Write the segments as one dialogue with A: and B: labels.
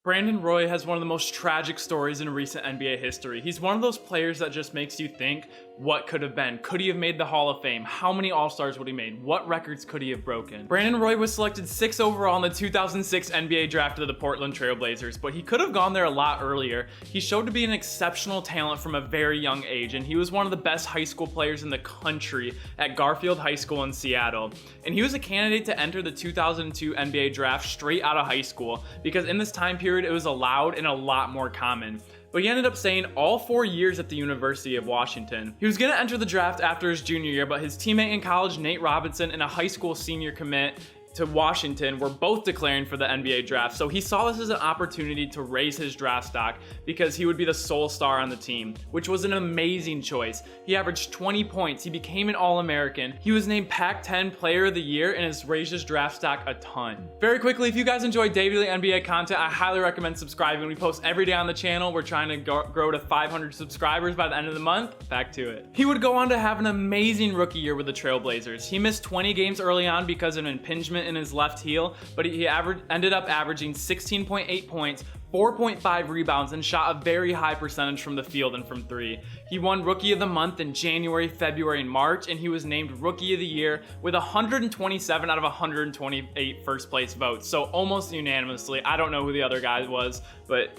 A: Brandon Roy has one of the most tragic stories in recent NBA history. He's one of those players that just makes you think, what could have been? Could he have made the Hall of Fame? How many All-Stars would he made? What records could he have broken? Brandon Roy was selected 6th overall in the 2006 NBA draft of the Portland Trail Blazers, but he could have gone there a lot earlier. He showed to be an exceptional talent from a very young age, and he was one of the best high school players in the country at Garfield High School in Seattle. And he was a candidate to enter the 2002 NBA draft straight out of high school, because in this time period it was allowed and a lot more common. But he ended up staying all 4 years at the University of Washington. He was gonna enter the draft after his junior year, but his teammate in college, Nate Robinson, and a high school senior commit to Washington were both declaring for the NBA draft, so he saw this as an opportunity to raise his draft stock because he would be the sole star on the team, which was an amazing choice. He averaged 20 points, he became an All-American, he was named Pac-10 Player of the Year, and has raised his draft stock a ton. Very quickly, if you guys enjoy daily NBA content, I highly recommend subscribing. We post every day on the channel. We're trying to grow to 500 subscribers by the end of the month. Back to it. He would go on to have an amazing rookie year with the Trailblazers. He missed 20 games early on because of an impingement in his left heel, but he ended up averaging 16.8 points, 4.5 rebounds, and shot a very high percentage from the field and from three. He won Rookie of the Month in January, February, and March, and he was named Rookie of the Year with 127 out of 128 first place votes, so almost unanimously. I don't know who the other guy was, but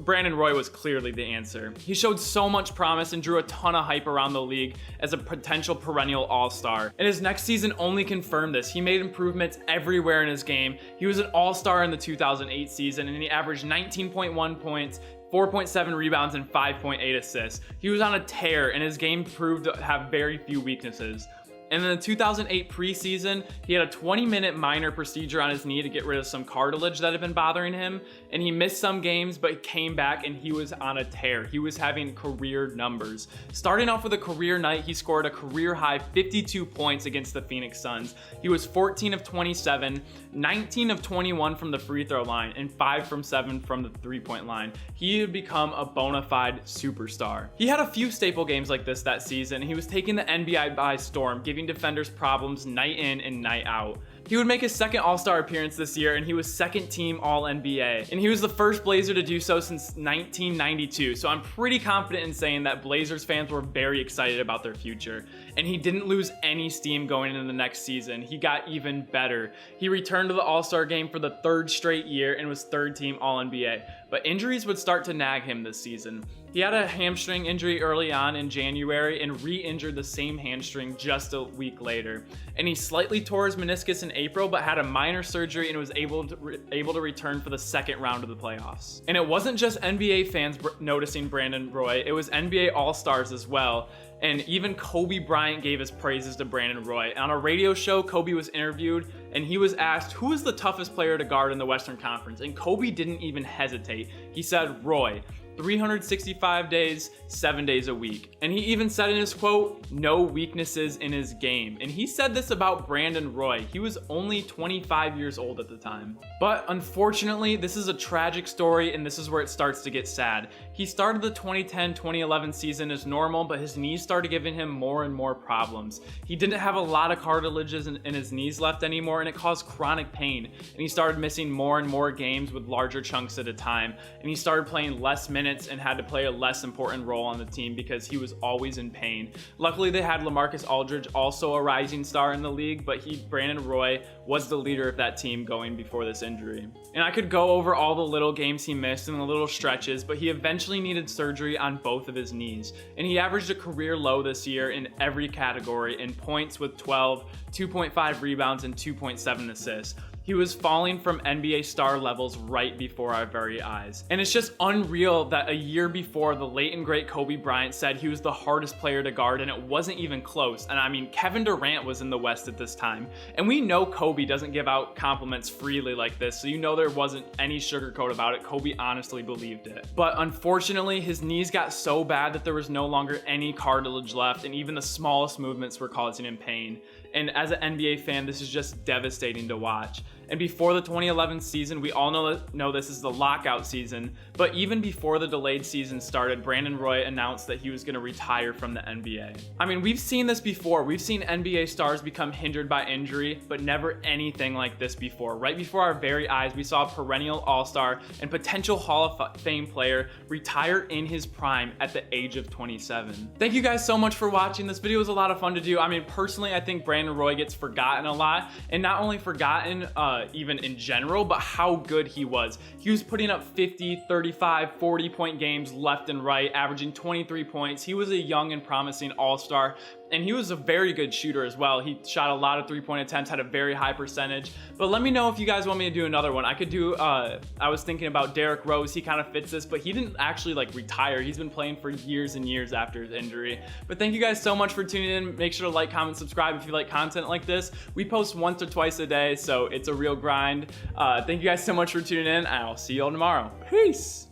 A: Brandon Roy was clearly the answer. He showed so much promise and drew a ton of hype around the league as a potential perennial all-star. And his next season only confirmed this. He made improvements everywhere in his game. He was an all-star in the 2008 season, and he averaged 19.1 points, 4.7 rebounds, and 5.8 assists. He was on a tear, and his game proved to have very few weaknesses. And in the 2008 preseason, he had a 20-minute minor procedure on his knee to get rid of some cartilage that had been bothering him, and he missed some games, but came back and he was on a tear. He was having career numbers. Starting off with a career night, he scored a career-high 52 points against the Phoenix Suns. He was 14 of 27, 19 of 21 from the free throw line, and 5 from 7 from the three-point line. He had become a bona fide superstar. He had a few staple games like this that season. He was taking the NBA by storm, giving defenders problems night in and night out. He would make his second All-Star appearance this year, and he was second team All-NBA. And he was the first Blazer to do so since 1992, so I'm pretty confident in saying that Blazers fans were very excited about their future. And he didn't lose any steam going into the next season. He got even better. He returned to the All-Star game for the third straight year and was third team All-NBA. But injuries would start to nag him this season. He had a hamstring injury early on in January and re-injured the same hamstring just a week later. And he slightly tore his meniscus in April, but had a minor surgery and was able to return for the second round of the playoffs. And it wasn't just NBA fans noticing Brandon Roy, it was NBA All-Stars as well. And even Kobe Bryant gave his praises to Brandon Roy. On a radio show, Kobe was interviewed and he was asked, who is the toughest player to guard in the Western Conference? And Kobe didn't even hesitate. He said, Roy. 365 days, 7 days a week. And he even said in his quote, no weaknesses in his game. And he said this about Brandon Roy. He was only 25 years old at the time. But unfortunately, this is a tragic story, and this is where it starts to get sad. He started the 2010-2011 season as normal, but his knees started giving him more and more problems. He didn't have a lot of cartilages in his knees left anymore, and it caused chronic pain. And he started missing more and more games with larger chunks at a time. And he started playing less minutes and had to play a less important role on the team because he was always in pain. Luckily, they had LaMarcus Aldridge, also a rising star in the league, but Brandon Roy was the leader of that team going before this injury. And I could go over all the little games he missed and the little stretches, but he eventually needed surgery on both of his knees. And he averaged a career low this year in every category in points with 12, 2.5 rebounds, and 2.7 assists. He was falling from NBA star levels right before our very eyes. And it's just unreal that a year before, the late and great Kobe Bryant said he was the hardest player to guard, and it wasn't even close. And I mean, Kevin Durant was in the West at this time. And we know Kobe doesn't give out compliments freely like this, so you know there wasn't any sugarcoat about it. Kobe honestly believed it. But unfortunately, his knees got so bad that there was no longer any cartilage left, and even the smallest movements were causing him pain. And as an NBA fan, this is just devastating to watch. And before the 2011 season, we all know this is the lockout season, but even before the delayed season started, Brandon Roy announced that he was going to retire from the NBA. I mean, we've seen this before. We've seen NBA stars become hindered by injury, but never anything like this before. Right before our very eyes, we saw a perennial All-Star and potential Hall of Fame player retire in his prime at the age of 27. Thank you guys so much for watching. This video was a lot of fun to do. I mean, personally, I think Brandon Roy gets forgotten a lot, and not only forgotten even in general, but how good he was. He was putting up 50, 35, 40-point games left and right, averaging 23 points. He was a young and promising All-Star, and he was a very good shooter as well. He shot a lot of three-point attempts, had a very high percentage. But let me know if you guys want me to do another one. I could do, I was thinking about Derrick Rose. He kind of fits this, but he didn't actually like retire. He's been playing for years and years after his injury. But thank you guys so much for tuning in. Make sure to like, comment, subscribe if you like content like this. We post once or twice a day, so it's a real grind. Thank you guys so much for tuning in, and I'll see you all tomorrow. Peace.